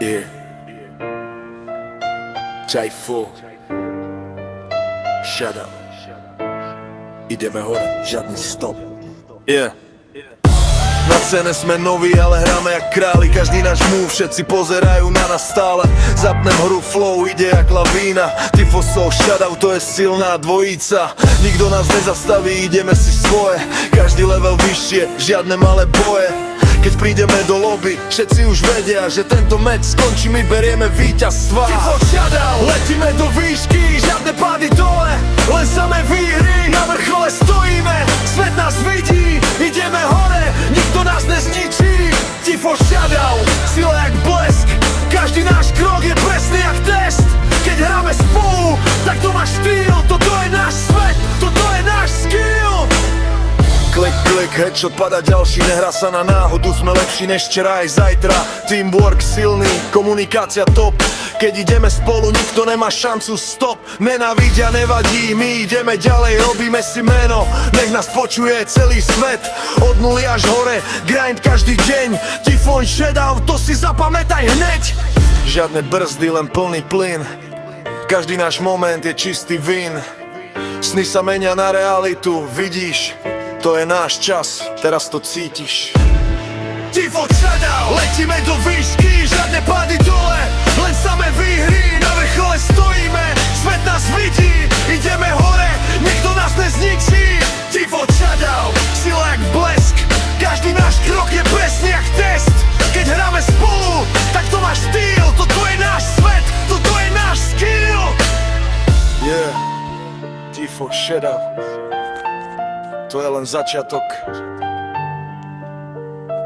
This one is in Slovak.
Yeah. J4. Shut up. Ideme hore, žiadny stop. Yeah. Na scéne sme noví, ale hráme jak králi. Každý náš move, všetci pozerajú na nás stále. Zapnem hru, flow ide jak lavína. Tifosov, shoutout, to je silná dvojica. Nikto nás nezastaví, ideme si svoje. Každý level vyššie, žiadne malé boje. Keď prídeme do lobby, všetci už vedia, že tento match skončí, my berieme víťazstva. Tifo, shoutout, letíme do výšky, žiadne pády dole, len samé výhry. Na vrchole stojíme, svet nás vidí, ideme hore, nikto nás nezničí. Tifo, shoutout, sila jak blesk, každý náš krok je presný jak test. Keď hráme spolu, tak to má štýl, toto je náš svet, toto je náš skill. Klik, klik, headshot, pada ďalší, nehrá sa na náhodu, sme lepší než včera aj zajtra. Teamwork silný, komunikácia top, keď ideme spolu, nikto nemá šancu stop. Nenávidia, nevadí, my ideme ďalej, robíme si meno, nech nás počuje celý svet. Od nuly až hore, grind každý deň, Tifon, shoutout, to si zapamätaj hneď. Žiadne brzdy, len plný plyn, každý náš moment je čistý vin. Sny sa menia na realitu, vidíš? To je náš čas, teraz to cítiš. Tifo, shoutout, letíme do výšky, žiadne pády dole, len samé výhry. Na vrchole stojíme, svet nás vidí, ideme hore, nikto nás nezničí. Tifo, shoutout, sila jak blesk, každý náš krok je presný jak test. Keď hráme spolu, tak to má štýl, toto je náš svet, toto je náš skill. Yeah, Tifo, shoutout, to je len začiatok.